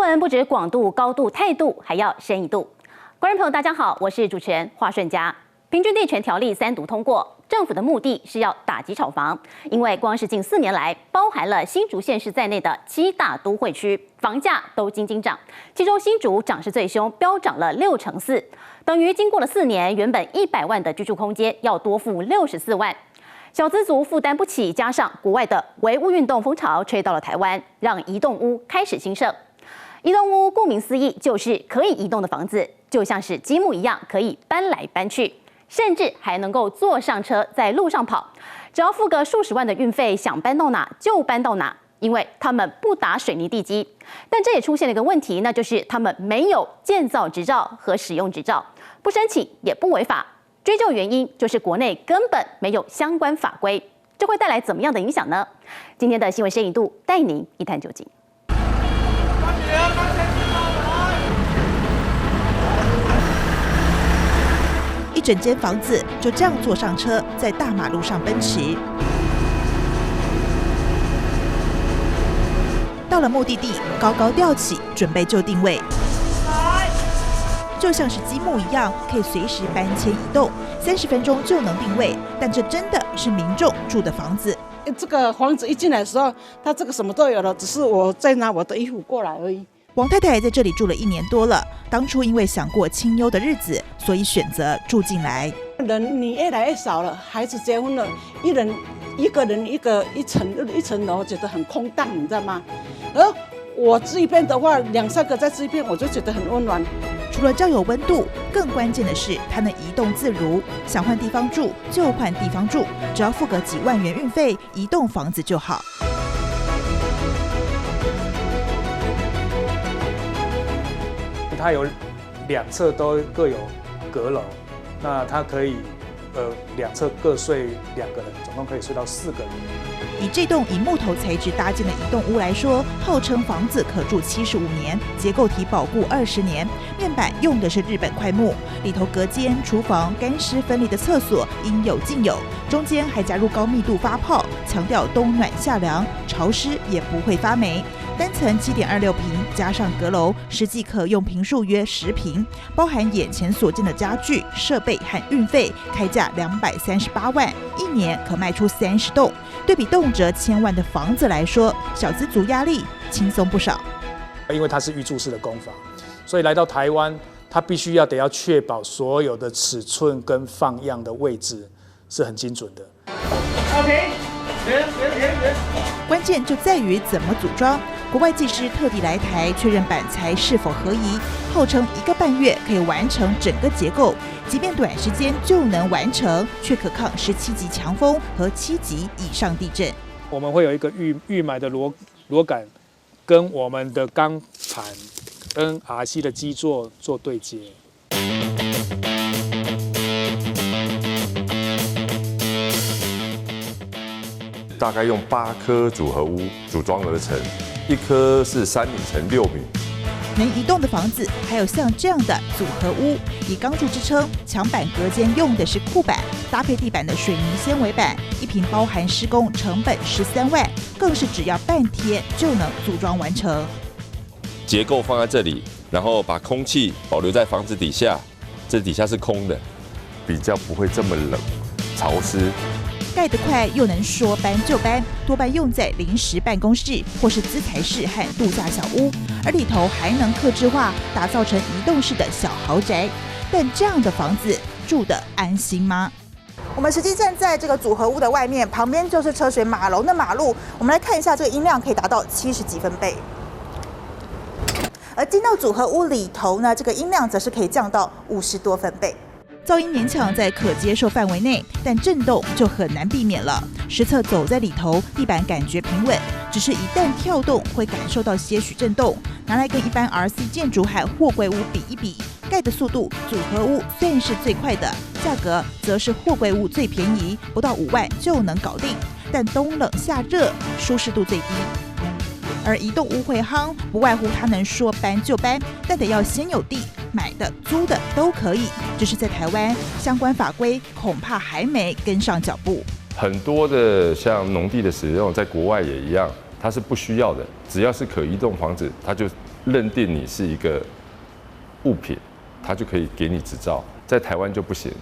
闻不止广度、高度、态度，还要深一度。观众朋友，大家好，我是主持人华顺佳。平均地权条例3读通过，政府的目的是要打击炒房，因为光是近4年来，包含了新竹县市在内的7大都会区，房价都斤斤涨，其中新竹涨势最凶，飙涨了64%，等于经过了4年，原本100万的居住空间要多付64万。小资族负担不起，加上国外的唯物运动风潮吹到了台湾，让移动屋开始兴盛。移动屋顾名思义就是可以移动的房子，就像是积木一样，可以搬来搬去，甚至还能够坐上车在路上跑，只要付个数十万的运费，想搬到哪就搬到哪，因为他们不打水泥地基。但这也出现了一个问题，那就是他们没有建造执照和使用执照，不申请也不违法。追究原因就是国内根本没有相关法规，这会带来怎么样的影响呢？今天的新闻深一度带您一探究竟。一整间房子就这样坐上车，在大马路上奔驰。到了目的地，高高吊起，准备就定位。就像是积木一样，可以随时搬迁移动，30分钟就能定位。但这真的是民众住的房子。这个房子一进来的时候，它这个什么都有了，只是我在拿我的衣服过来而已。王太太在这里住了1年多了，当初因为想过清幽的日子，所以选择住进来。人你越来越少了，孩子结婚了，一个人一层楼，觉得很空荡，你知道吗？而我这一边的话，2、3个在这一边，我就觉得很温暖。除了较有温度，更关键的是它能移动自如，想换地方住就换地方住，只要付个几万元运费，移动房子就好。它有2侧都各有阁楼，那它可以2侧各睡2个人，总共可以睡到4个人。以这栋以木头材质搭建的移动屋来说，号称房子可住75年，结构体保固20年，面板用的是日本块木，里头隔间、厨房、干湿分离的厕所应有尽有，中间还加入高密度发泡，强调冬暖夏凉，潮湿也不会发霉。单层7.26平，加上阁楼，实际可用坪数约10平，包含眼前所见的家具、设备和运费，开价238万，1年可卖出30栋。对比动辄1000万的房子来说，小资族压力轻松不少。因为它是预铸式的工法，所以来到台湾，它必须得要确保所有的尺寸跟放样的位置是很精准的。OK， 关键就在于怎么组装。国外技师特地来台确认板材是否合宜，号称1个半月可以完成整个结构，即便短时间就能完成，却可抗17级强风和7级以上地震。我们会有一个预埋的螺杆，跟我们的钢盘跟 RC 的基座做对接。大概用8颗组合屋组装而成，1颗是3米乘6米。能移动的房子还有像这样的组合屋，以钢柱支撑，墙板隔间用的是库板，搭配地板的水泥纤维板，1坪包含施工成本13万，更是只要半天就能组装完成。结构放在这里，然后把空气保留在房子底下，这底下是空的，比较不会这么冷、潮湿。盖得快又能说搬就搬，多半用在临时办公室或是资材室和度假小屋，而里头还能客制化，打造成移动式的小豪宅。但这样的房子住得安心吗？我们实际站在这个组合屋的外面，旁边就是车水马龙的马路。我们来看一下，这个音量可以达到70几分贝。而进到组合屋里头呢，这个音量则是可以降到50多分贝。噪音勉强在可接受范围内，但震动就很难避免了。实测走在里头，地板感觉平稳，只是一旦跳动会感受到些许震动。拿来跟一般 RC 建筑和货柜屋比一比，盖的速度组合屋算是最快的，价格则是货柜屋最便宜，不到5万就能搞定。但冬冷夏热，舒适度最低。而移动屋会夯，不外乎它能说搬就搬，但得要先有地，买的、租的都可以。只是在台湾，相关法规恐怕还没跟上脚步。很多的像农地的使用，在国外也一样，它是不需要的，只要是可移动房子，它就认定你是一个物品，它就可以给你执照，在台湾就不行。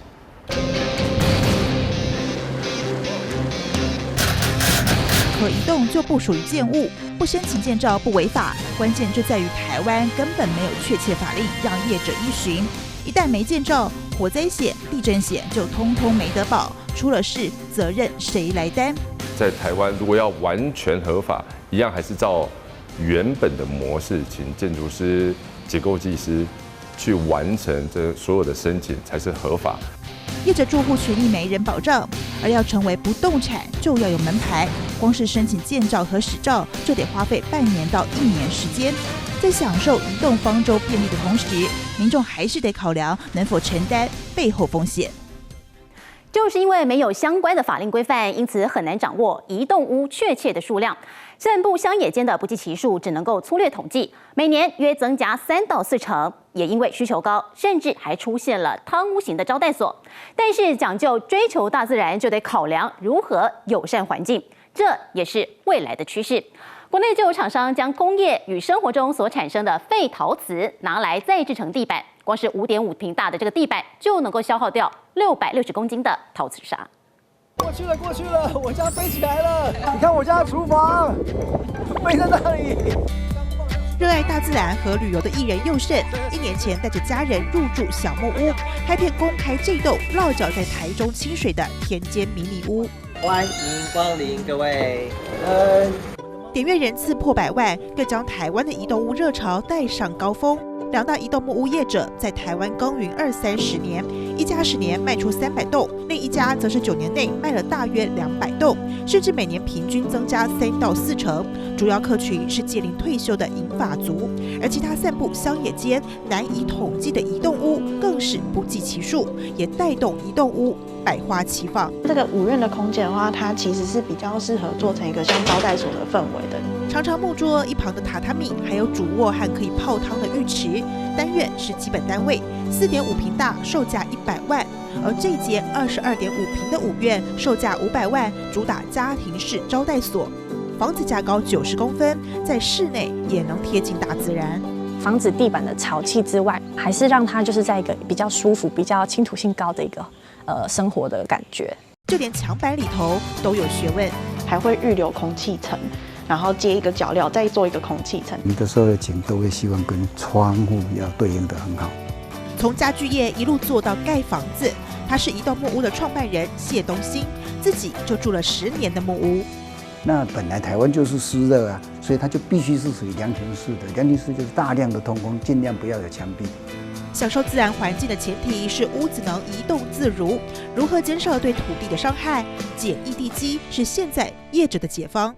可移动就不属于建物，不申请建照不违法，关键就在于台湾根本没有确切法令让业者依循。一旦没建照，火灾险、地震险就通通没得保，出了事责任谁来担？在台湾，如果要完全合法，一样还是照原本的模式，请建筑师、结构技师去完成这所有的申请，才是合法。业者住户权益没人保障，而要成为不动产就要有门牌，光是申请建照和使照就得花费半年到1年时间。在享受移动方舟便利的同时，民众还是得考量能否承担背后风险。就是因为没有相关的法令规范，因此很难掌握移动屋确切的数量。散布乡野间的不计其数，只能够粗略统计，每年约增加3到4成。也因为需求高，甚至还出现了汤屋型的招待所。但是讲究追求大自然，就得考量如何友善环境，这也是未来的趋势。国内就有厂商将工业与生活中所产生的废陶瓷拿来再制成地板，光是5.5平大的这个地板就能够消耗掉660公斤的陶瓷砂。过去了，我家飞起来了！你看我家的厨房，飞在那里。热爱大自然和旅游的艺人佑胜，1年前带着家人入住小木屋，拍片公开这栋落脚在台中清水的田间迷你屋。欢迎光临，各位。点阅人次破100万，更将台湾的移动屋热潮带上高峰。2大移动木屋业者在台湾耕耘20-30年，一家10年卖出300栋，另一家则是9年内卖了大约200栋，甚至每年平均增加3到4成。主要客群是届龄退休的银发族，而其他散布乡野间难以统计的移动屋更是不计其数，也带动移动屋百花齐放。这个5院的空间的话，它其实是比较适合做成一个像招待所的氛围的。长长木桌一旁的榻榻米，还有主卧和可以泡汤的浴池。单院是基本单位，4.5平大，售价100万。而这间22.5平的5院，售价500万，主打家庭式招待所。房子架高90公分，在室内也能贴近大自然。防止地板的潮气之外，还是让它就是在一个比较舒服、比较倾吐性高的一个生活的感觉。就连墙板里头都有学问，还会预留空气层，然后接一个脚料，再做一个空气层。你的所有景都会希望跟窗户要对应得很好。从家具业一路做到盖房子，他是移动木屋的创办人谢东兴，自己就住了10年的木屋。那本来台湾就是湿热啊，所以它就必须是属于凉亭式的。凉亭式就是大量的通风，尽量不要有墙壁。享受自然环境的前提是屋子能移动自如。如何减少对土地的伤害？简易地基是现在业者的解方。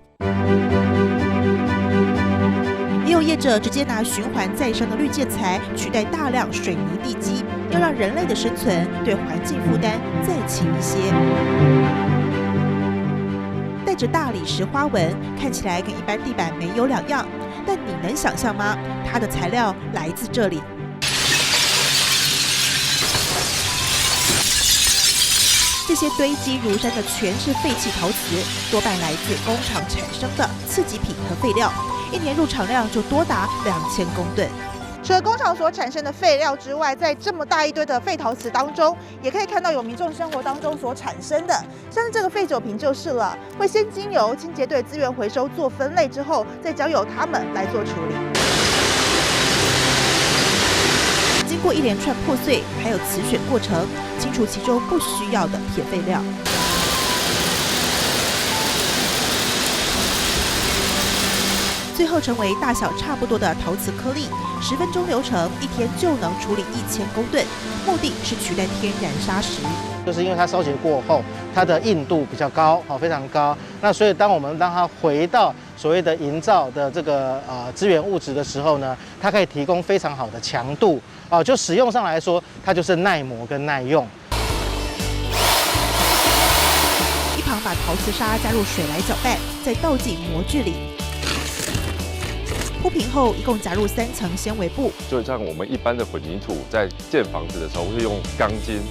也有业者直接拿循环再生的绿建材取代大量水泥地基，要让人类的生存对环境负担再轻一些。带着大理石花纹，看起来跟一般地板没有两样，但你能想象吗？它的材料来自这里。这些堆积如山的全是废弃陶瓷，多半来自工厂产生的次级品和废料，1年入厂量就多达2000公吨。除了工厂所产生的废料之外，在这么大一堆的废陶瓷当中，也可以看到有民众生活当中所产生的，像是这个废酒瓶就是了，会先经由清洁队资源回收做分类之后，再交由他们来做处理。经过一连串破碎，还有瓷选过程，清除其中不需要的铁废料。最后成为大小差不多的陶瓷颗粒，10分钟流程，1天就能处理1000公吨，目的是取代天然砂石。就是因为它烧结过后，它的硬度比较高，非常高。那所以当我们让它回到所谓的营造的这个资源物质的时候呢，它可以提供非常好的强度，就使用上来说，它就是耐磨跟耐用。一旁把陶瓷砂加入水来搅拌，再倒进模具里。铺平后，一共加入3层纤维布。就像我们一般的混凝土在建房子的时候，会用钢筋。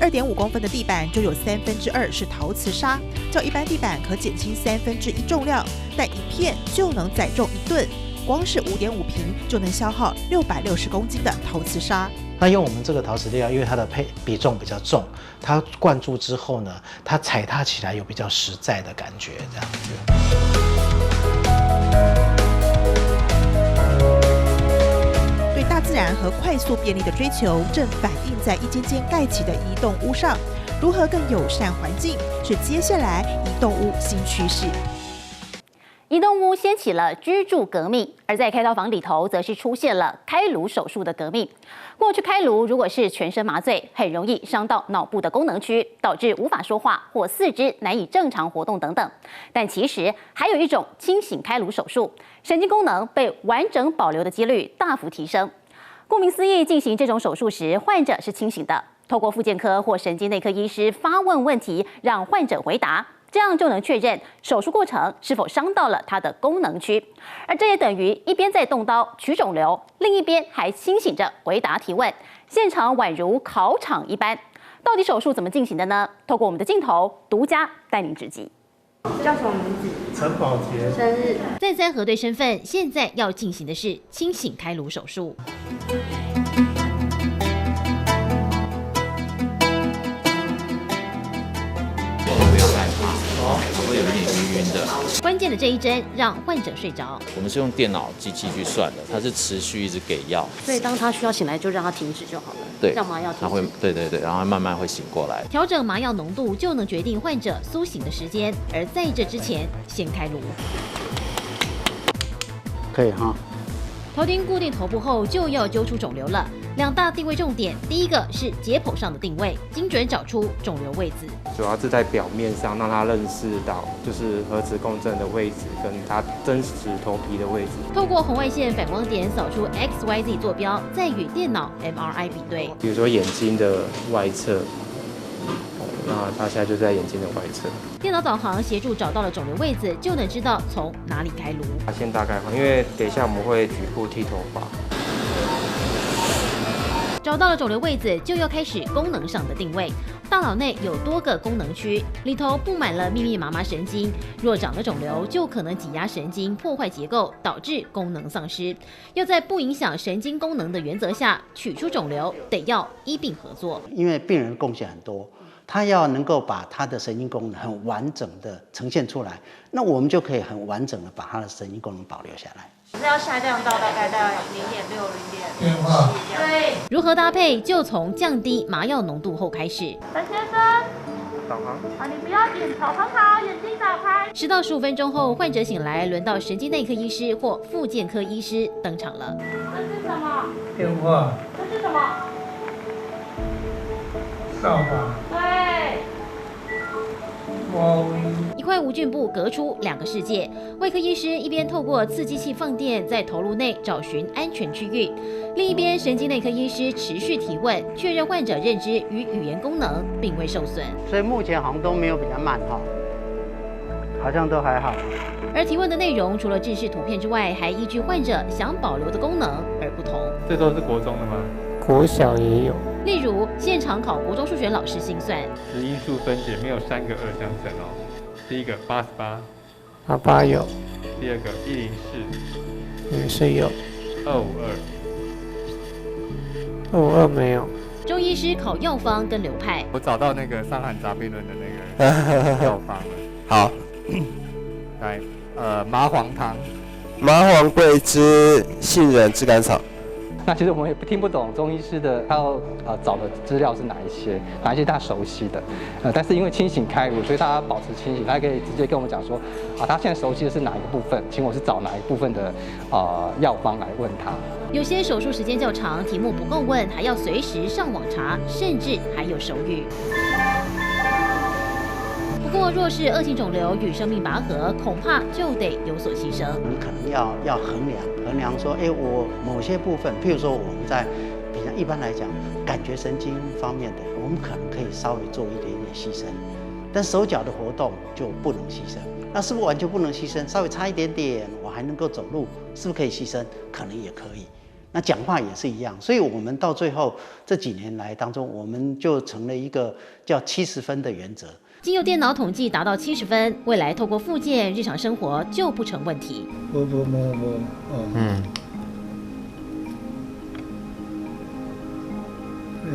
2.5公分的地板就有2/3是陶瓷砂，较一般地板可减轻1/3重量，但一片就能载重1吨，光是5.5瓶就能消耗660公斤的陶瓷砂。那用我们这个陶瓷料，因为它的比重比较重，它灌注之后呢，它踩踏起来有比较实在的感觉，这样子。对大自然和快速便利的追求，正反映在一间间盖起的移动屋上。如何更友善环境，是接下来移动屋新趋势。移动屋掀起了居住革命，而在开刀房里头，则是出现了开颅手术的革命。过去开颅如果是全身麻醉，很容易伤到脑部的功能区，导致无法说话或四肢难以正常活动等等。但其实还有一种清醒开颅手术，神经功能被完整保留的几率大幅提升。顾名思义，进行这种手术时，患者是清醒的。透过复健科或神经内科医师发问问题，让患者回答，这样就能确认手术过程是否伤到了他的功能区。而这也等于一边在动刀取肿瘤，另一边还清醒着回答提问，现场宛如考场一般。到底手术怎么进行的呢？透过我们的镜头，独家带您直击。叫什么名字？陈宝杰。生日。再三核对身份，现在要进行的是清醒开颅手术。会有一点晕晕的。关键的这一针让患者睡着。我们是用电脑机器去算的，它是持续一直给药，所以当他需要醒来，就让他停止就好了。对，让麻药停止。他会，对，然后慢慢会醒过来。调整麻药浓度就能决定患者苏醒的时间，而在这之前先开颅。可以哈。头钉固定头部后，就要揪出肿瘤了。2大定位重点，第一个是解剖上的定位，精准找出肿瘤位置。主要是在表面上让他认识到，就是核磁共振的位置跟他真实头皮的位置。透过红外线反光点扫出 XYZ 坐标，再与电脑 MRI 比对。比如说眼睛的外侧。那他现在就在眼睛的外侧。电脑导航协助找到了肿瘤位置，就能知道从哪里开颅。先大概，因为等一下我们会局部剃头发。找到了肿瘤位置，就要开始功能上的定位。大脑内有多个功能区，里头布满了密密麻麻神经。若长了肿瘤，就可能挤压神经，破坏结构，导致功能丧失。要在不影响神经功能的原则下取出肿瘤，得要医病合作。因为病人贡献很多。他要能够把他的神经功能很完整的呈现出来，那我们就可以很完整的把他的神经功能保留下来。是要下降到大概0.6、0.7变化。对。如何搭配，就从降低麻药浓度后开始。陈先生，导航。啊，你不要紧，头很好，眼睛打开。10到15分钟后，患者醒来，轮到神经内科医师或复健科医师登场了。这是什么？变化。这是什么？扫把。对。一块无菌布隔出2个世界。外科医师一边透过刺激器放电，在头颅内找寻安全区域；另一边，神经内科医师持续提问，确认患者认知与语言功能并未受损。所以目前好像都没有比较慢哈，好像都还好。而提问的内容除了制式图片之外，还依据患者想保留的功能而不同。这都是国中的吗？国小也有。例如，现场考国中数学老师心算，因数分解没有3个2相乘哦。第一个88有，第二个104也是有，252没有。中医师考药方跟流派，我找到那个伤寒杂病论的那个药方了。好，来，麻黄汤，麻黄、桂枝、杏仁、炙甘草。那其实我们也听不懂中医师的他要找的资料是哪一些他熟悉的，但是因为清醒开颅，所以他保持清醒，他可以直接跟我们讲说，他现在熟悉的是哪一个部分，请我是找哪一部分的药方来问他。有些手术时间较长，题目不够问，还要随时上网查，甚至还有手语。不过，若是恶性肿瘤与生命拔河，恐怕就得有所牺牲。我们可能要衡量说，我某些部分，譬如说我们在比较一般来讲，感觉神经方面的，我们可能可以稍微做一点点牺牲，但手脚的活动就不能牺牲。那是不是完全不能牺牲？稍微差一点点，我还能够走路，是不是可以牺牲？可能也可以。那讲话也是一样，所以我们到最后这几年来当中，我们就成了一个叫70分的原则。经由电脑统计达到70分，未来透过复健日常生活就不成问题。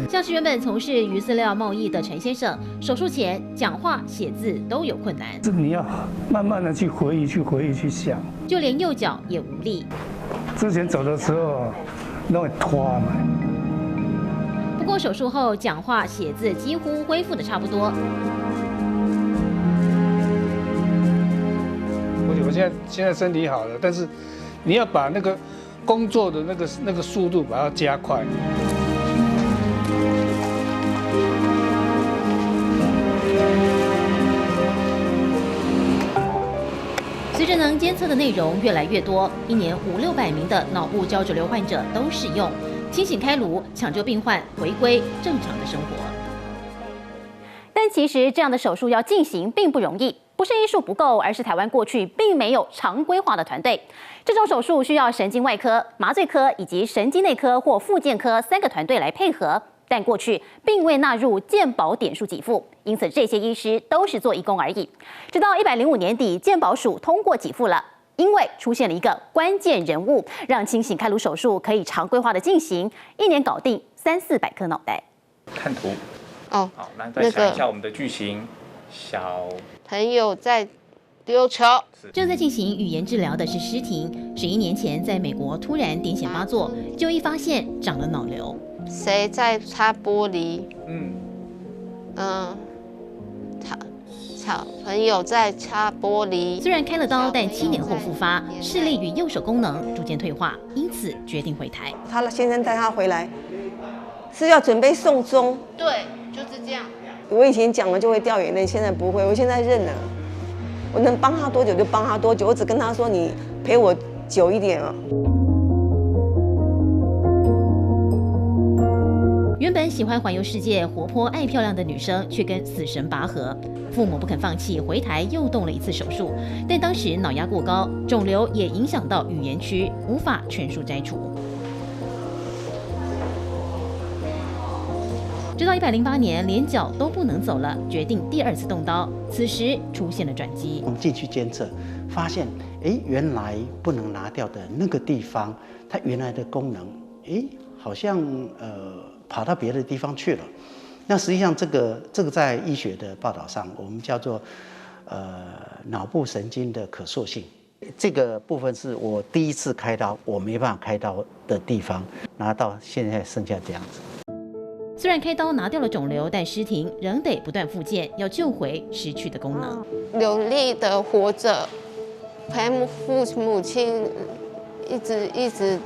像是原本从事鱼饲料贸易的陈先生，手术前讲话、写字都有困难，这你要慢慢的去回忆、去想，就连右脚也无力。之前走的时候，那会拖嘛。不过手术后，讲话、写字几乎恢复的差不多。我现在身体好了，但是你要把那个工作的那个速度把它加快。随着能监测的内容越来越多，一年500-600名的脑部胶质瘤患者都适用，清醒开颅，抢救病患回归正常的生活。但其实这样的手术要进行并不容易，不是医术不够，而是台湾过去并没有常规化的团队。这种手术需要神经外科、麻醉科以及神经内科或复健科3个团队来配合。但过去并未纳入健保点数给付，因此这些医师都是做义工而已。直到105年底，健保署通过给付了，因为出现了一个关键人物，让清醒开颅手术可以常规化的进行，1年搞定300-400颗脑袋。看图哦，好，那再想一下我们的剧情。小朋友在丢球。正在进行语言治疗的是诗婷，11年前在美国突然癫痫发作，就医发现长了脑瘤。谁在擦玻璃？小朋友在擦玻璃。虽然开了刀，但7年后复发，视力与右手功能逐渐退化，因此决定回台。他先生带他回来，是要准备送终。对，就是这样。我以前讲了就会掉眼泪，现在不会，我现在认了。我能帮他多久就帮他多久，我只跟他说你陪我久一点啊。原本喜欢环游世界、活泼爱漂亮的女生，却跟死神拔河。父母不肯放弃，回台又动了一次手术，但当时脑压过高，肿瘤也影响到语言区，无法全数摘除。直到108年，连脚都不能走了，决定第2次动刀。此时出现了转机。我们进去监测，发现，原来不能拿掉的那个地方，它原来的功能，好像跑到别的地方去了。那实际上这个在医学的报道上，我们叫做脑部神经的可塑性。这个部分是我第1次开刀，我没办法开刀的地方，拿到现在剩下这样子。虽然开刀拿掉了肿瘤，但诗婷仍得不断复健，要救回失去的功能。流利的活着，陪父母亲一直。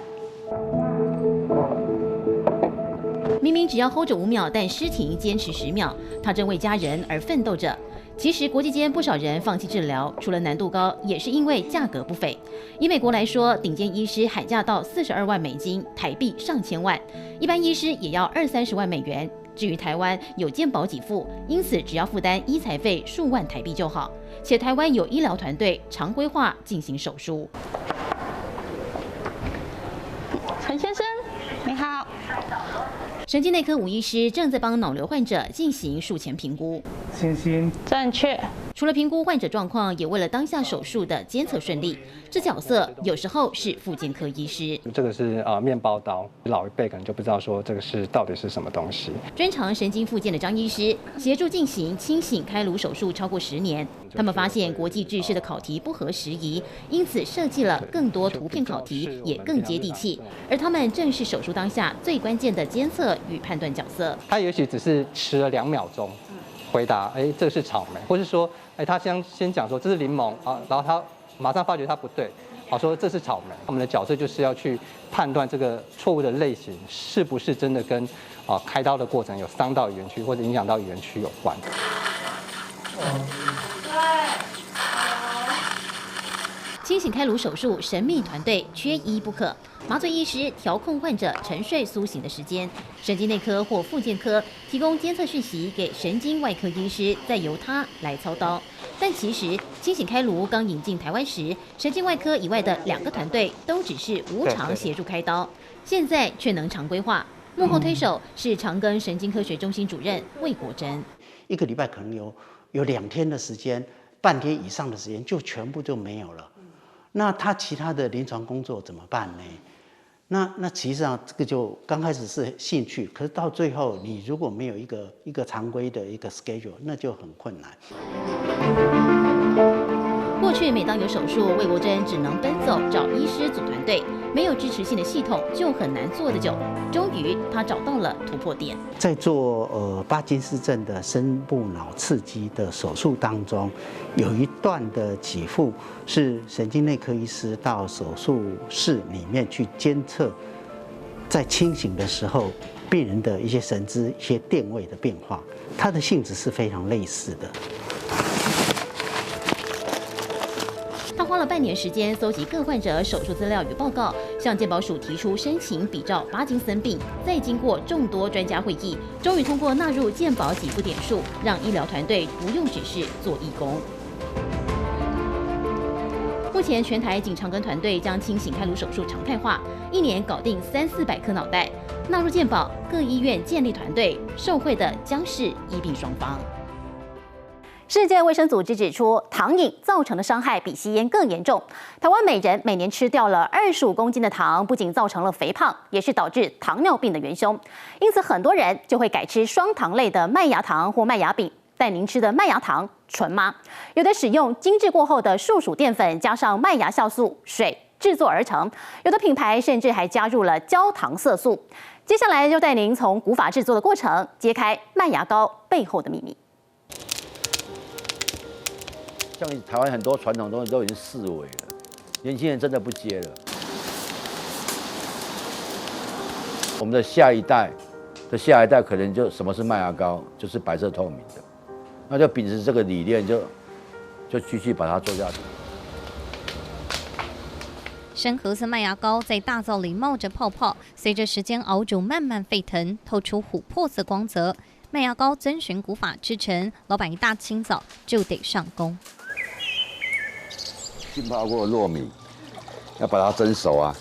明明只要 hold 着5秒，但诗婷坚持10秒，她正为家人而奋斗着。其实国际间不少人放弃治疗，除了难度高，也是因为价格不菲。以美国来说，顶尖医师喊价到42万美金，台币上千万，一般医师也要20-30万美元。至于台湾有健保给付，因此只要负担医材费数万台币就好。且台湾有医疗团队常规化进行手术。陈先生，你好。神经内科吴医师正在帮脑瘤患者进行术前评估。星星正确。除了评估患者状况，也为了当下手术的监测顺利，这角色有时候是复健科医师。这个是面包刀，老一辈可能就不知道说这个到底是什么东西。专长神经复健的张医师协助进行清醒开颅手术超过10年，他们发现国际制式的考题不合时宜，因此设计了更多图片考题，也更接地气。而他们正是手术当下最关键的监测与判断角色。他也许只是迟了2秒钟回答，这是草莓，或是说，他先讲说这是柠檬啊，然后他马上发觉他不对，说这是草莓。我们的角色就是要去判断这个错误的类型是不是真的跟开刀的过程有伤到语言区或者影响到语言区有关。清醒开颅手术神秘团队缺一不可，麻醉医师调控患者沉睡苏醒的时间，神经内科或复健科提供监测讯息给神经外科医师，再由他来操刀。但其实清醒开颅刚引进台湾时，神经外科以外的2个团队都只是无偿协助开刀，现在却能常规化。幕后推手是长庚神经科学中心主任魏国珍。1个礼拜可能有有2天的时间，半天以上的时间就全部就没有了。那他其他的临床工作怎么办呢？那其实上这个就刚开始是兴趣，可是到最后你如果没有一个常规的一个 schedule， 那就很困难。过去每当有手术，魏国珍只能奔走找医师组团队，没有支持性的系统就很难做得久。终于，他找到了突破点。在做巴金斯症的深部脑刺激的手术当中，有一段的起伏是神经内科医师到手术室里面去监测，在清醒的时候病人的一些神志、一些电位的变化，它的性质是非常类似的。他花了半年时间搜集各患者手术资料与报告，向健保署提出申请比照巴金森病，再经过众多专家会议，终于通过纳入健保给付点数，让医疗团队不用只是做义工。目前全台颈长庚团队将清醒开颅手术常态化，1年搞定300-400颗脑袋，纳入健保，各医院建立团队，受惠的将是医病双方。世界卫生组织指出，糖瘾造成的伤害比吸烟更严重。台湾每人每年吃掉了25公斤的糖，不仅造成了肥胖，也是导致糖尿病的元凶。因此，很多人就会改吃双糖类的麦芽糖或麦芽饼。但您吃的麦芽糖纯吗？有的使用精制过后的树薯淀粉加上麦芽酵素、水制作而成，有的品牌甚至还加入了焦糖色素。接下来就带您从古法制作的过程，揭开麦芽膏背后的秘密。像台湾很多传统东西都已经式微了，年轻人真的不接了。我们的下一代可能就什么是麦芽膏，就是白色透明的，那就秉持这个理念，就继续把它做下去。深褐色麦芽膏在大灶里冒着泡泡，随着时间熬煮慢慢沸腾，透出琥珀色光泽。麦芽膏遵循古法制成，老板一大清早就得上工。浸泡过糯米，要把它蒸熟啊，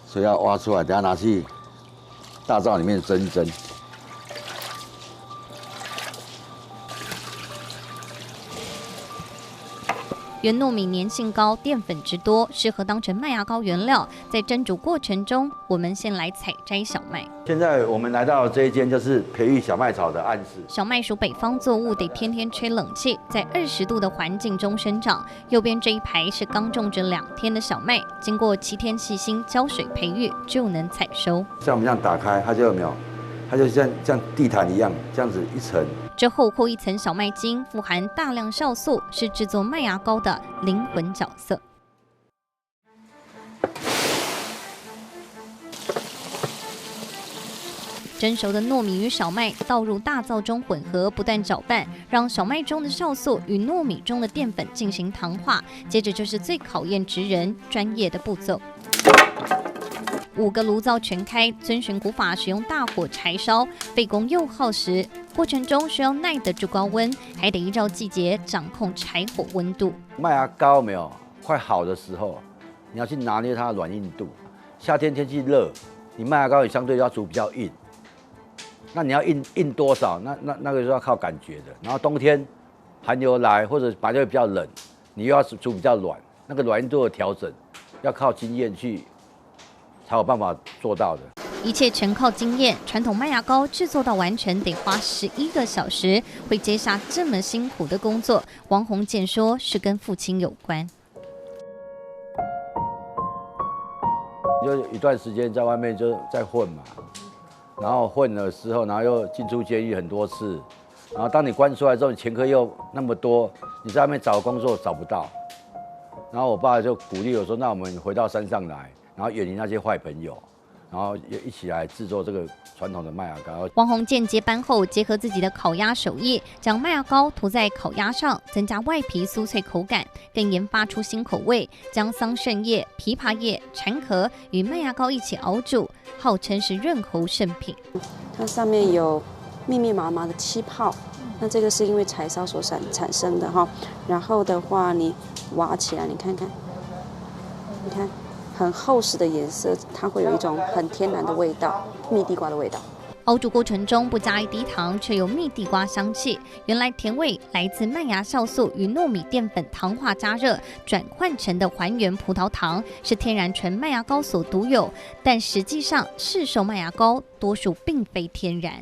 所以要挖出来，等下拿去大灶里面蒸一蒸。原糯米粘性高，淀粉质多，适合当成麦芽膏原料。在蒸煮过程中，我们先来采摘小麦。现在我们来到这一间就是培育小麦草的暗室。小麦属北方作物，得天天吹冷气，在20度的环境中生长。右边这一排是刚种植2天的小麦，经过7天细心浇水培育，就能采收。像我们这样打开，它就有没有？它就像地毯一样，这样子一层。这厚厚一层小麦精富含大量酵素，是制作麦芽膏的灵魂角色。蒸熟的糯米与小麦倒入大灶中混合，不断搅拌，让小麦中的酵素与糯米中的淀粉进行糖化。接着就是最考验职人专业的步骤。5个炉灶全开，遵循古法，使用大火柴烧，费工又耗时。过程中需要耐得住高温，还得依照季节掌控柴火温度。麦芽膏有没有快好的时候，你要去拿捏它的软硬度。夏天天气热，你麦芽膏也相对要煮比较硬。那你要硬多少？那个就要靠感觉的。然后冬天寒流来，或者白天比较冷，你又要煮比较软，那个软硬度的调整要靠经验去才有办法做到的。一切全靠经验，传统麦芽膏制作到完成得花11个小时。会接下这么辛苦的工作，王宏建说是跟父亲有关。就一段时间在外面就在混嘛，然后混的时候，然后又进出监狱很多次，然后当你关出来之后，你前科又那么多，你在外面找工作找不到，然后我爸就鼓励我说：“那我们回到山上来，然后远离那些坏朋友。”然后也一起来制作这个传统的麦芽膏。王宏建接班后，结合自己的烤鸭手艺，将麦芽膏涂在烤鸭上，增加外皮酥脆口感，更研发出新口味，将桑葚叶、枇杷叶、蝉壳与麦芽膏一起熬煮，号称是润喉圣品。它上面有密密麻麻的气泡，那这个是因为柴烧所产生的哈。然后的话，你挖起来，你看看，你看。很厚实的颜色，它会有一种很天然的味道，蜜地瓜的味道。熬煮过程中不加一滴糖，却有蜜地瓜香气。原来甜味来自麦芽酵素与糯米淀粉糖化加热转换成的还原葡萄糖，是天然纯麦芽膏所独有。但实际上，市售麦芽膏多数并非天然。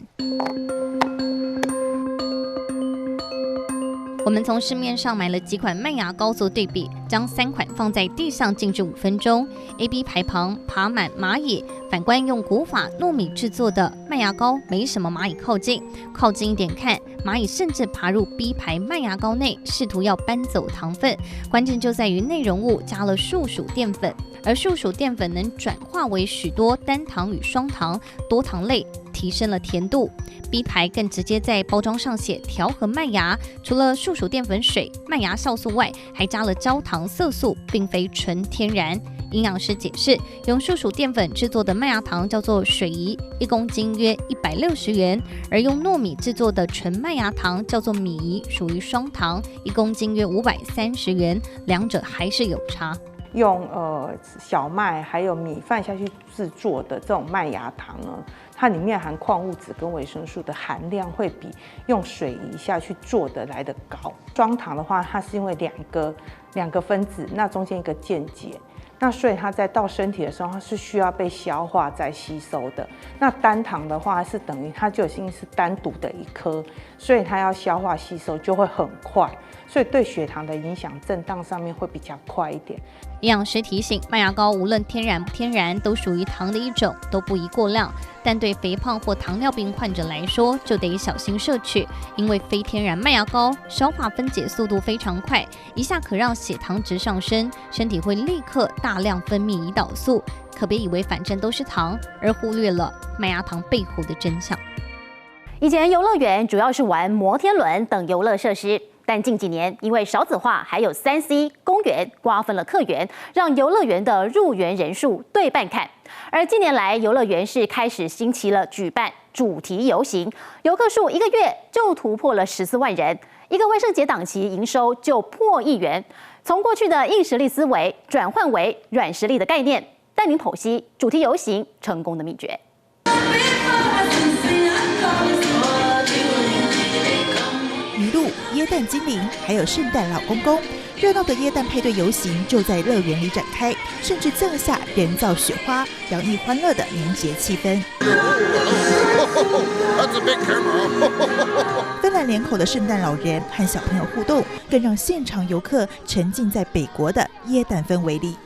我们从市面上买了几款麦芽膏做对比，将3款放在地上静置5分钟 ，A、B 排旁爬满蚂蚁。反观用古法糯米制作的麦芽膏，没什么蚂蚁靠近。靠近一点看，蚂蚁甚至爬入 B 排麦芽膏内，试图要搬走糖分。关键就在于内容物加了树薯淀粉，而树薯淀粉能转化为许多单糖与双糖、多糖类，提升了甜度。B 牌更直接在包装上写调和麦芽，除了树薯淀粉水、麦芽酵素外，还加了焦糖色素，并非纯天然。营养师解释，用树薯淀粉制作的麦芽糖叫做水饴，1公斤约160元；而用糯米制作的纯麦芽糖叫做米饴，属于双糖，1公斤约530元，两者还是有差。用小麦还有米饭下去制作的这种麦芽糖呢，它里面含矿物质跟维生素的含量会比用水饴下去做的来得高。双糖的话，它是因为两个分子，那中间一个键结。那所以它在到身体的时候，它是需要被消化再吸收的。那单糖的话是等于它就已经是单独的一颗，所以它要消化吸收就会很快，所以对血糖的影响震荡上面会比较快一点。营养师提醒，麦芽膏无论天然不天然，都属于糖的一种，都不宜过量。但对肥胖或糖尿病患者来说，就得小心摄取，因为非天然麦芽膏消化分解速度非常快，一下可让血糖值上升，身体会立刻大量分泌胰岛素。可别以为反正都是糖，而忽略了麦芽糖背后的真相。以前游乐园主要是玩摩天轮等游乐设施。但近几年，因为少子化，还有3C 公园瓜分了客源，让游乐园的入园人数对半砍。而近年来，游乐园是开始兴起了举办主题游行，游客数1个月就突破了14万人，一个万圣节档期营收就破1亿元。从过去的硬实力思维转换为软实力的概念，带您剖析主题游行成功的秘诀。麋鹿、耶诞精灵，还有圣诞老公公，热闹的耶诞配对游行就在乐园里展开，甚至降下人造雪花，洋溢欢乐的年节气氛。芬兰脸孔的圣诞老人和小朋友互动，更让现场游客沉浸在北国的耶诞氛围里。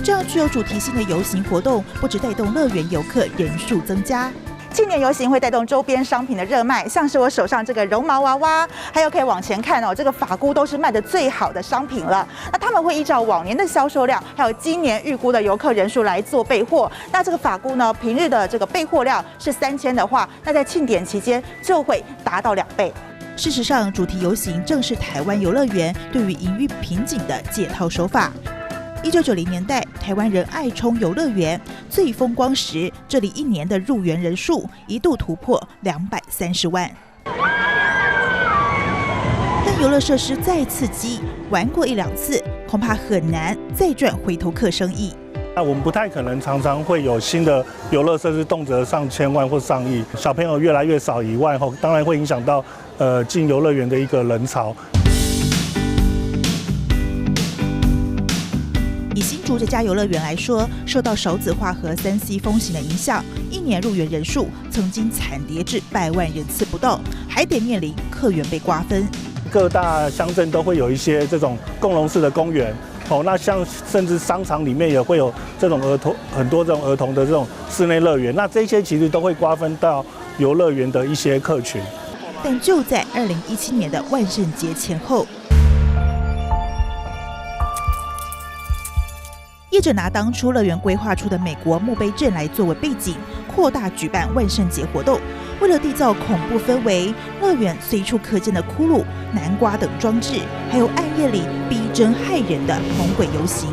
这样具有主题性的游行活动，不只带动乐园游客人数增加。庆典游行会带动周边商品的热卖，像是我手上这个绒毛娃娃，还有可以往前看哦，这个发箍都是卖的最好的商品了。那他们会依照往年的销售量，还有今年预估的游客人数来做备货。那这个发箍呢，平日的这个备货量是3000的话，那在庆典期间就会达到2倍。事实上，主题游行正是台湾游乐园对于营运瓶颈的解套手法。1990年代，台湾人爱冲游乐园，最风光时，这里1年的入园人数一度突破230万。但游乐设施再刺激，玩过1、2次，恐怕很难再赚回头客生意。那我们不太可能常常会有新的游乐设施，动辄上千万或上亿，小朋友越来越少以外，当然会影响到进游乐园的一个人潮。以新竹这家游乐园来说，受到少子化和3C 风行的影响，1年入园人数曾经惨跌至100万人次不到，还得面临客源被瓜分。各大乡镇都会有一些这种共融式的公园，那像甚至商场里面也会有这种很多这种儿童的这种室内乐园，那这些其实都会瓜分到游乐园的一些客群。但就在2017年的万圣节前后，业者拿当初乐园规划出的美国墓碑镇来作为背景，扩大举办万圣节活动。为了缔造恐怖氛围，乐园随处可见的骷髅、南瓜等装置，还有暗夜里逼真骇人的猛鬼游行。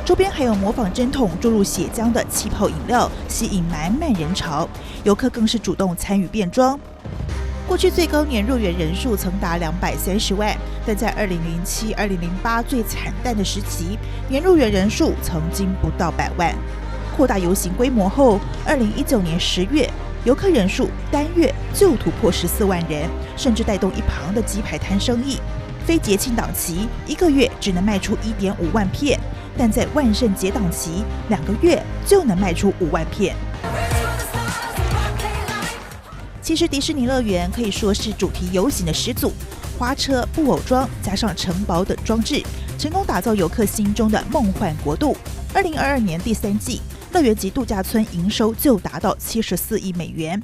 周边还有模仿针筒注入血浆的气泡饮料，吸引满满人潮。游客更是主动参与变装。过去最高年入园人数曾达230万，但在2007、2008最惨淡的时期，年入园人数曾经不到100万。扩大游行规模后，2019年10月，游客人数单月就突破14万人，甚至带动一旁的鸡排摊生意。非节庆档期1个月只能卖出1.5万片，但在万圣节档期2个月就能卖出5万片。其实迪士尼乐园可以说是主题游行的始祖，花车、布偶装加上城堡等装置，成功打造游客心中的梦幻国度。2022年第3季，乐园及度假村营收就达到74亿美元。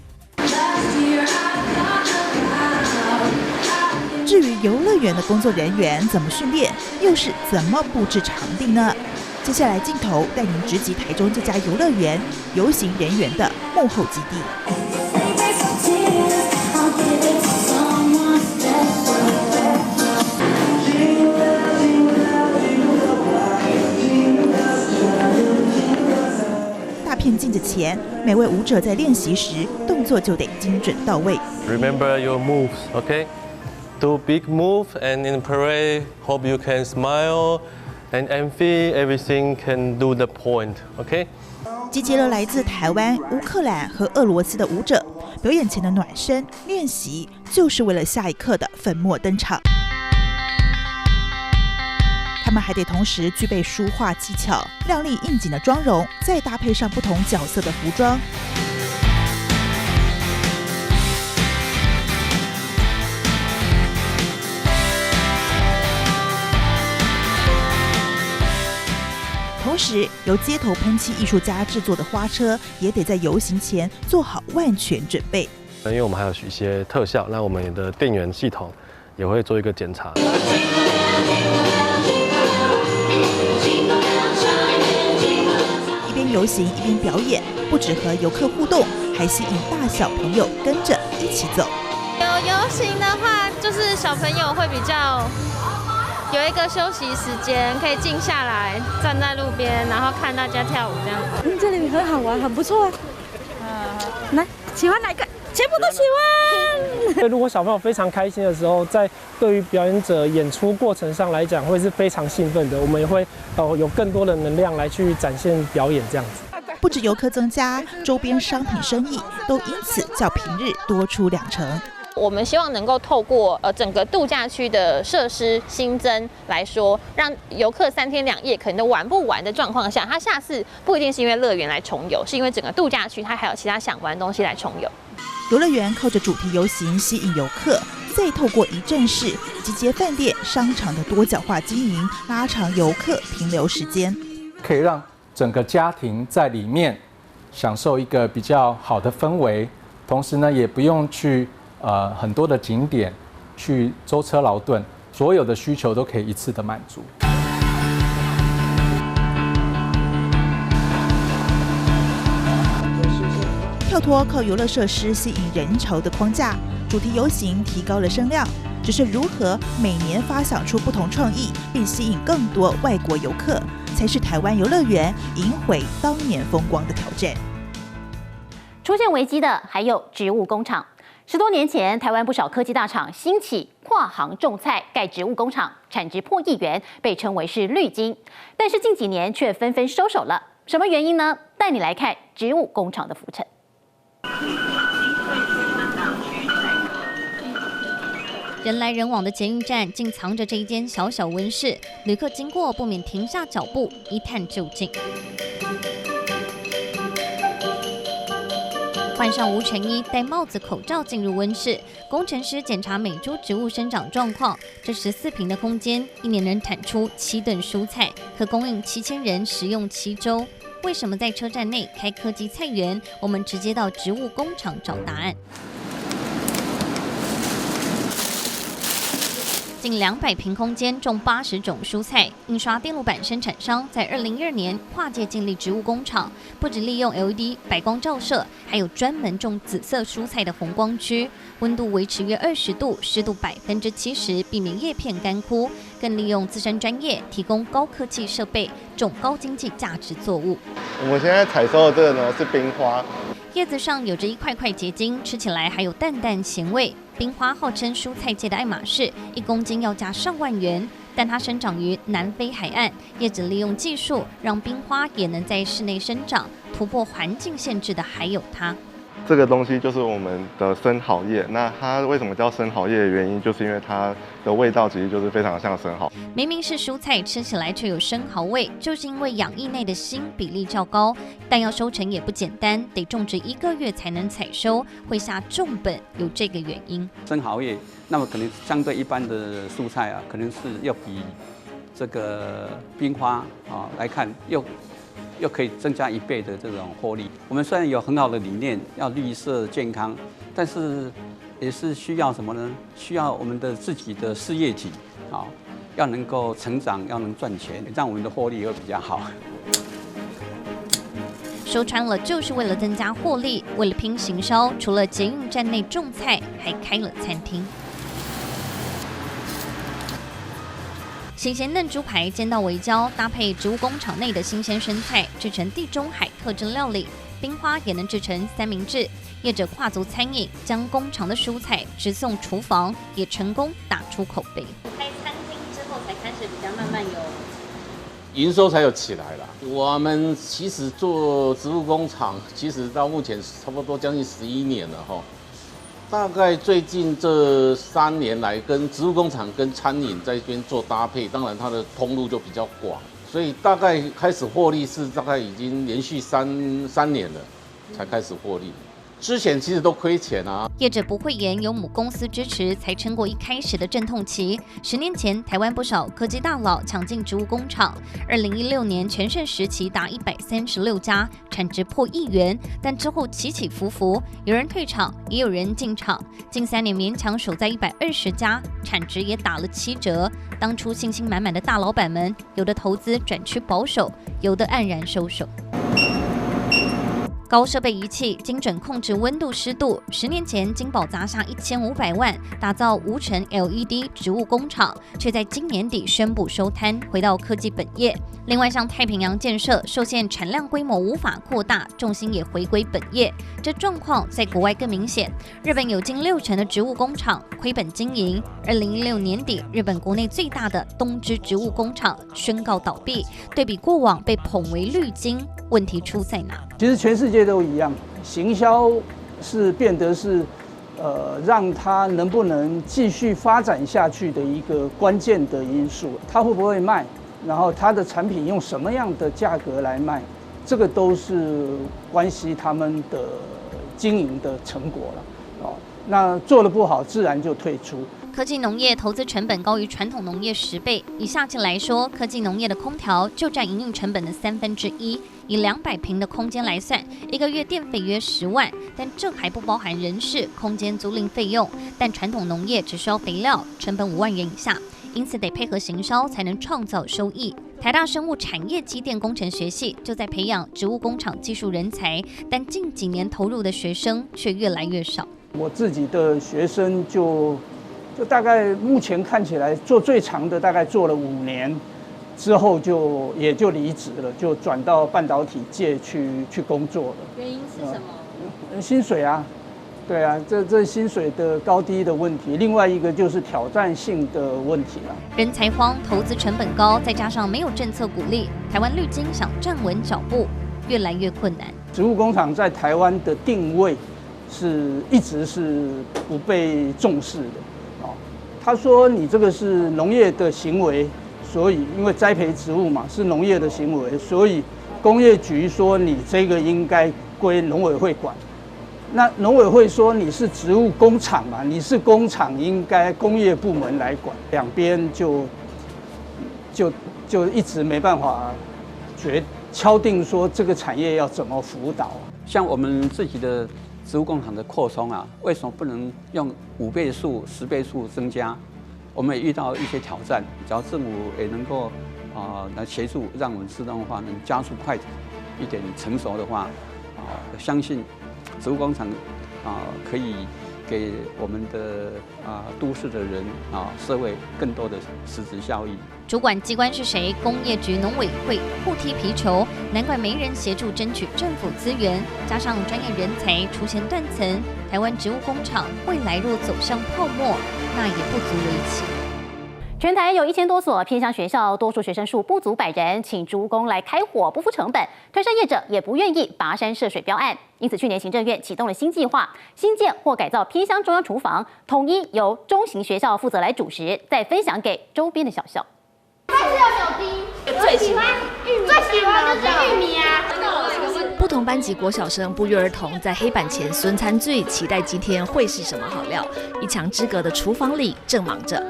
至于游乐园的工作人员怎么训练，又是怎么布置场地呢？接下来镜头带您直击台中这家游乐园游行人员的幕后基地。大片镜子前，每位舞者在练习时动作就得精准到位。Remember your moves, okay? Do big move, and in parade, hope you can smile, and feel everything can do the point, okay? 集结了来自台湾、乌克兰和俄罗斯的舞者，表演前的暖身练习，就是为了下一刻的粉墨登场。他们还得同时具备书画技巧、亮丽应景的妆容，再搭配上不同角色的服装。同时，由街头喷漆艺术家制作的花车，也得在游行前做好万全准备。因为我们还有一些特效，那我们的电源系统也会做一个检查。一边游行一边表演，不只和游客互动，还吸引大小朋友跟着一起走。游行的话，就是小朋友会比较有一个休息时间，可以静下来，站在路边，然后看大家跳舞这样子。这里很好玩，很不错啊。来，喜欢哪个？全部都喜欢。如果小朋友非常开心的时候，在对于表演者演出过程上来讲，会是非常兴奋的。我们也会有更多的能量来去展现表演这样子。不止游客增加，周边商品生意都因此较平日多出2成。我们希望能够透过整个度假区的设施新增来说，让游客3天2夜可能都玩不完的状况下，他下次不一定是因为乐园来重游，是因为整个度假区它还有其他想玩的东西来重游。游乐园靠着主题游行吸引游客，再透过一站式集结饭店、商场的多角化经营，拉长游客停留时间，可以让整个家庭在里面享受一个比较好的氛围，同时呢，也不用去很多的景点去舟车劳顿，所有的需求都可以一次的满足。跳脱靠游乐设施吸引人潮的框架，主题游行提高了声量，只是如何每年发想出不同创意，并吸引更多外国游客，才是台湾游乐园赢回当年风光的挑战。出现危机的还有植物工厂。10多年前，台湾不少科技大厂兴起跨行种菜、盖植物工厂，产值破1亿元，被称为是绿金。但是近几年却纷纷收手了，什么原因呢？带你来看植物工厂的浮沉。人来人往的捷运站，竟藏着这一间小小温室，旅客经过不免停下脚步，一探究竟。换上无尘衣、戴帽子、口罩进入温室，工程师检查每株植物生长状况。这14坪的空间，一年能产出7吨蔬菜，可供应7000人食用7周。为什么在车站内开科技菜园？我们直接到植物工厂找答案。近200坪空间种80种蔬菜，印刷电路板生产商在2012年跨界建立植物工厂，不只利用 LED 白光照射，还有专门种紫色蔬菜的红光区，温度维持约20度，湿度70%，避免叶片干枯。更利用自身专业提供高科技设备，种高经济价值作物。我们现在采收的这个呢是冰花。叶子上有着一块块结晶，吃起来还有淡淡咸味。冰花号称蔬菜界的爱马仕，1公斤要价上万元。但它生长于南非海岸，叶子利用技术让冰花也能在室内生长，突破环境限制的还有它。这个东西就是我们的生蚝叶，那它为什么叫生蚝叶的原因，就是因为它的味道其实就是非常像生蚝。明明是蔬菜，吃起来却有生蚝味，就是因为养液内的锌比例较高，但要收成也不简单，得种植1个月才能采收，会下重本，有这个原因。生蚝叶，那么可能相对一般的蔬菜啊，可能是要比这个冰花啊来看又可以增加1倍的这种获利。我们虽然有很好的理念，要绿色健康，但是也是需要什么呢？需要我们的自己的事业体，要能够成长，要能赚钱，让我们的获利会比较好。说穿了，就是为了增加获利，为了拼行销，除了捷运站内种菜，还开了餐厅。新鲜嫩猪排煎到微焦，搭配植物工厂内的新鲜生菜，制成地中海特制料理。冰花也能制成三明治。业者跨足餐饮，将工厂的蔬菜直送厨房，也成功打出口碑。开餐厅之后才开始比较慢慢有营收才有起来了。我们其实做植物工厂，其实到目前差不多将近11年了哈。大概最近这3年来，跟植物工厂跟餐饮在这边做搭配，当然它的通路就比较广，所以大概开始获利是大概已经连续三年了才开始获利。之前其实都亏钱啊。业者不讳言，有母公司支持，才撑过一开始的阵痛期。10年前，台湾不少科技大佬抢进植物工厂。2016年全盛时期达136家，产值破1亿元，但之后起起伏伏，有人退场，也有人进场。近3年勉强守在120家，产值也打了7折。当初信心满满的大老板们，有的投资转趋保守，有的黯然收手。高设备仪器精准控制温度湿度。10年前，金宝砸下1500万打造无尘 LED 植物工厂，却在今年底宣布收摊，回到科技本业。另外，像太平洋建设受限产量规模无法扩大，重心也回归本业。这状况在国外更明显，日本有近60%的植物工厂亏本经营。2016年底，日本国内最大的东芝植物工厂宣告倒闭。对比过往被捧为绿金，问题出在哪？其实全世界都一样，行销是变得是让它能不能继续发展下去的一个关键的因素。它会不会卖，然后它的产品用什么样的价格来卖，这个都是关系他们的经营的成果了。那做得不好，自然就退出。科技农业投资成本高于传统农业10倍。以夏季来说，科技农业的空调就占营运成本的1/3。以200平的空间来算，1个月电费约10万，但这还不包含人事、空间租赁费用。但传统农业只需要肥料，成本5万元以下，因此得配合行销才能创造收益。台大生物产业机电工程学系就在培养植物工厂技术人才，但近几年投入的学生却越来越少。我自己的学生就大概目前看起来做最长的大概做了5年，之后也就离职了，就转到半导体界去工作了。原因是什么？薪水啊，对啊，这薪水的高低的问题，另外一个就是挑战性的问题了。人才荒，投资成本高，再加上没有政策鼓励，台湾绿金想站稳脚步越来越困难。植物工厂在台湾的定位一直是不被重视的。他说你这个是农业的行为，所以因为栽培植物嘛是农业的行为，所以工业局说你这个应该归农委会管。那农委会说你是植物工厂嘛，你是工厂应该工业部门来管，两边就一直没办法敲定说这个产业要怎么辅导。像我们自己的植物工厂的扩充啊，为什么不能用5倍数、10倍数增加？我们也遇到一些挑战，只要政府也能够来协助，让我们自动化能加速快一点成熟的话，相信植物工厂可给我们的都市的人社会更多的实质效益。主管机关是谁？工业局、农委会互踢皮球，难怪没人协助争取政府资源，加上专业人才出现断层，台湾植物工厂未来若走向泡沫，那也不足为奇。全台有1000多所偏乡学校，多数学生数不足100人，请竹工来开火不付成本，推山业者也不愿意跋山涉水标案，因此去年行政院启动了新计划，新建或改造偏乡中央厨房，统一由中型学校负责来主食，再分享给周边的小校。最喜欢就是玉米啊！不同班级国小生不约而同在黑板前孙餐最期待今天会是什么好料。一墙之隔的厨房里正忙着，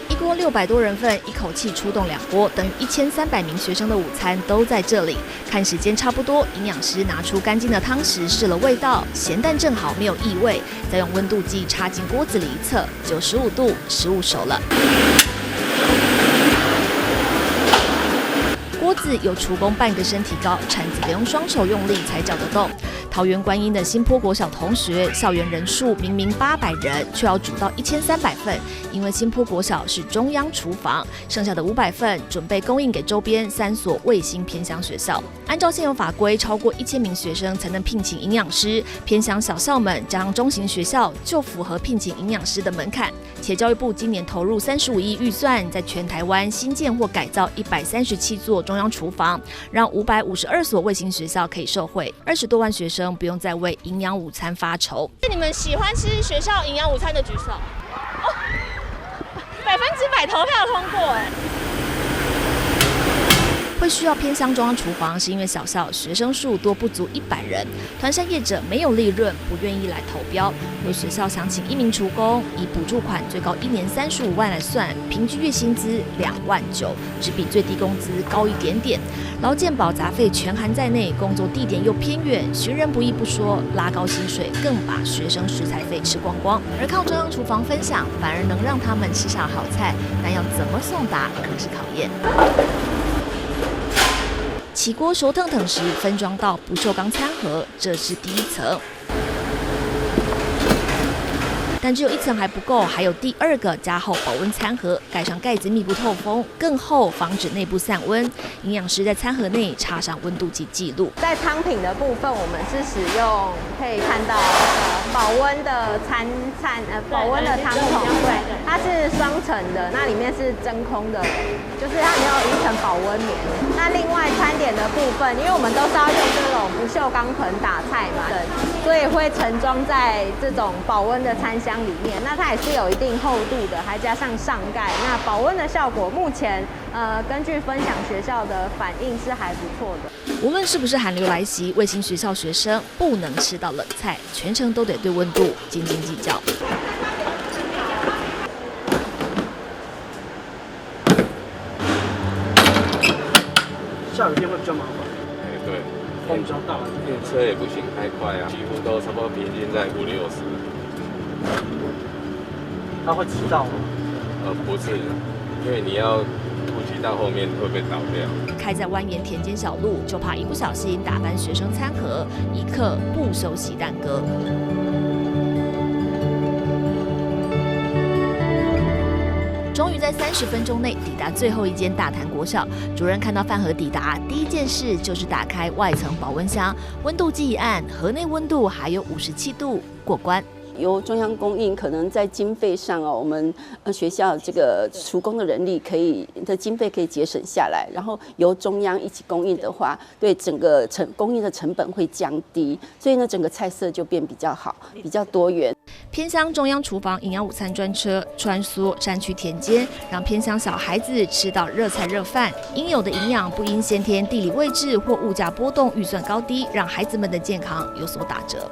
一锅600多人份，一口气出动2锅，等于1300名学生的午餐都在这里。看时间差不多，营养师拿出干净的汤匙试了味道，咸淡正好，没有异味。再用温度计插进锅子里一测，95度，食物熟了。锅子有厨工半个身体高，铲子得用双手用力才搅得动。桃园观音的新坡国小同学，校园人数明明800人，却要煮到1300份，因为新坡国小是中央厨房，剩下的500份准备供应给周边3所卫星偏乡学校。按照现有法规，超过1000名学生才能聘请营养师，偏乡小校们加上中型学校就符合聘请营养师的门槛。且教育部今年投入35亿预算，在全台湾新建或改造137座中央厨房，让552所卫星学校可以受惠，20多万学生不用再为营养午餐发愁。你们喜欢吃学校营养午餐的举手。100%投票通过哎。会需要偏乡中央厨房，是因为小校学生数多不足100人，团膳业者没有利润，不愿意来投标。若学校想请1名厨工，以补助款最高1年35万来算，平均月薪资2万9，只比最低工资高一点点。劳健保杂费全含在内，工作地点又偏远，寻人不易不说，拉高薪水更把学生食材费吃光光。而靠中央厨房分享，反而能让他们吃上好菜，但要怎么送达可是考验。起锅熟腾腾时，分装到不锈钢餐盒，这是第1层。但只有1层还不够，还有第2个加厚保温餐盒，盖上盖子密不透风，更厚，防止内部散温。营养师在餐盒内插上温度计记录。在汤品的部分，我们是使用可以看到保温的保温的汤桶，对，它是双层的，那里面是真空的，就是它里面有1层保温棉。那另外餐点的部分，因为我们都是要用这种不锈钢盆打菜嘛，所以会盛装在这种保温的餐箱里面，那它也是有一定厚度的，还加上上盖，那保温的效果目前根据分享学校的反应是还不错的。无论是不是寒流来袭，卫星学校学生不能吃到冷菜，全程都得对温度斤斤计较。下雨天会比较麻烦。对，风比较大，运车也不行太快啊，几乎都差不多平均在50-60。它会迟到吗？不是，因为你要顾及到后面会被倒掉。开在蜿蜒田间小路，就怕一不小心打翻学生餐盒，一刻不休息耽搁。终于在30分钟内抵达最后一间大潭国小，主任看到饭盒抵达，第一件事就是打开外层保温箱，温度计一按，盒内温度还有57度，过关。由中央供应，可能在经费上我们学校这个厨工的人力经费可以节省下来，然后由中央一起供应的话，对整个供应的成本会降低，所以呢，整个菜色就变比较好，比较多元。偏乡中央厨房营养午餐专车穿梭山区田间，让偏乡小孩子吃到热菜热饭，应有的营养不因先天地理位置或物价波动预算高低，让孩子们的健康有所打折。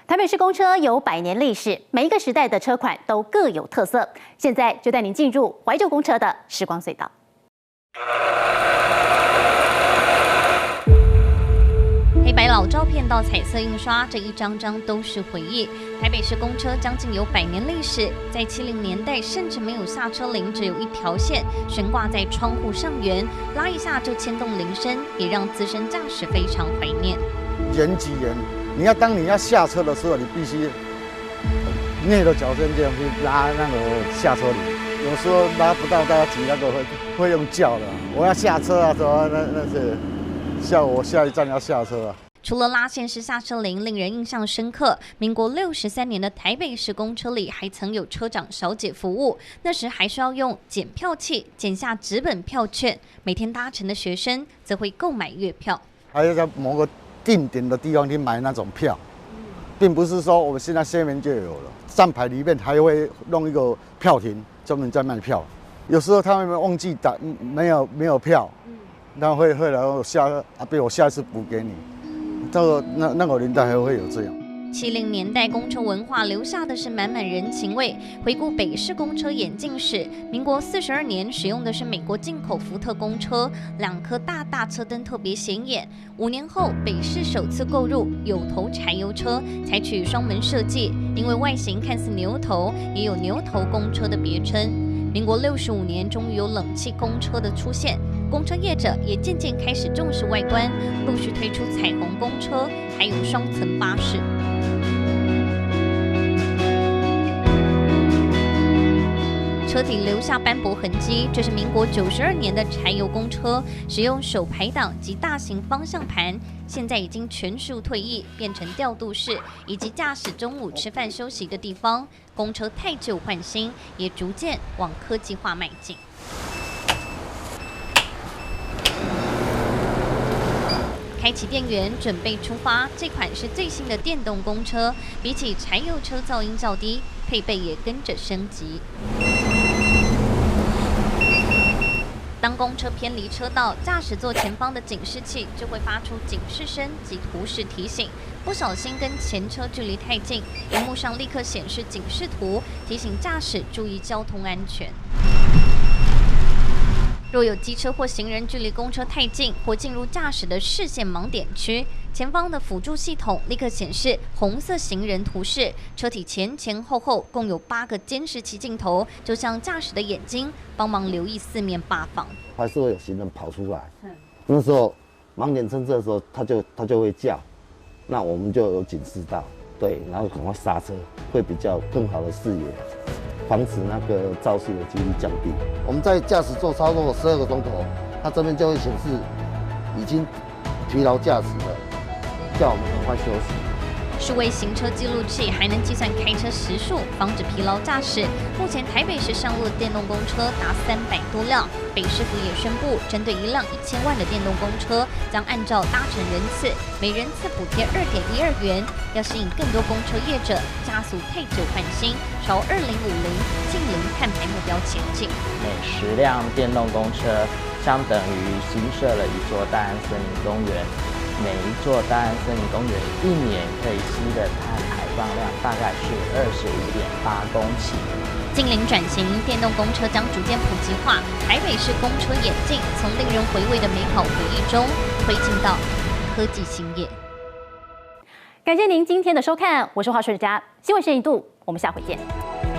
台北市公车有100年历史，每一个时代的车款都各有特色。现在就带您进入怀旧公车的时光隧道。黑白老照片到彩色印刷，这一张张都是回忆。台北市公车将近有100年历史，在70年代甚至没有下车铃，只有一条线悬挂在窗户上缘，拉一下就牵动铃声，也让资深驾驶非常怀念。人挤人。当你要下车的时候，你必须逆着脚跟这样去拉那个下车铃。有时候拉不到，大家挤那个会用叫的，我要下车啊，什么那是我下一站要下车啊。除了拉线式下车铃令人印象深刻，民国63年的台北市公车里还曾有车长小姐服务，那时还需要用检票器剪下纸本票券，每天搭乘的学生则会购买月票，还要在某个定点的地方去买那种票，并不是说我们现在下面就有了，站牌里面还会弄一个票亭，专门在卖票。有时候他们忘记打没有票，那会来被我下一次补给你。那个年代还会有这样。70年代公车文化留下的是满满人情味。回顾北市公车演进史，民国42年使用的是美国进口福特公车，2颗大车灯特别显眼。5年后，北市首次购入有头柴油车，采取双门设计，因为外形看似牛头，也有牛头公车的别称。民国65年，终于有冷气公车的出现，公车业者也渐渐开始重视外观，陆续推出彩虹公车，还有双层巴士。车体留下斑驳痕迹，这是民国92年的柴油公车，使用手排档及大型方向盘，现在已经全数退役，变成调度室以及驾驶中午吃饭休息的地方。公车汰旧换新，也逐渐往科技化迈进。开启电源，准备出发。这款是最新的电动公车，比起柴油车噪音较低，配备也跟着升级。当公车偏离车道，驾驶座前方的警示器就会发出警示声及图示提醒，不小心跟前车距离太近，荧幕上立刻显示警示图，提醒驾驶注意交通安全。若有机车或行人距离公车太近，或进入驾驶的视线盲点区，前方的辅助系统立刻显示红色行人图示，车体前后共有8个监视器镜头，就像驾驶的眼睛，帮忙留意四面八方。还是会有行人跑出来，那时候盲点侦测的时候，他就会叫，那我们就有警示到，对，然后赶快刹车，会比较更好的视野，防止那个肇事的几率降低。我们在驾驶座操作12个钟头，它这边就会显示已经疲劳驾驶了，叫我们赶快休息。数位行车记录器还能计算开车时数，防止疲劳驾驶。目前台北市上路的电动公车达300多辆，北市府也宣布，针对1辆1000万的电动公车，将按照搭乘人次，每人次补贴2.12元，要吸引更多公车业者加速汰旧换新，朝2050净零碳排目标前进。每10辆电动公车相等于新设了1座大安森林公园。每一座大安森林公园1年可以吸的碳排放量大概是25.8公顷。净零转型，电动公车将逐渐普及化，台北市公车演进，从令人回味的美好回忆中推进到科技兴业。感谢您今天的收看，我是华水家新闻深一度，我们下回见。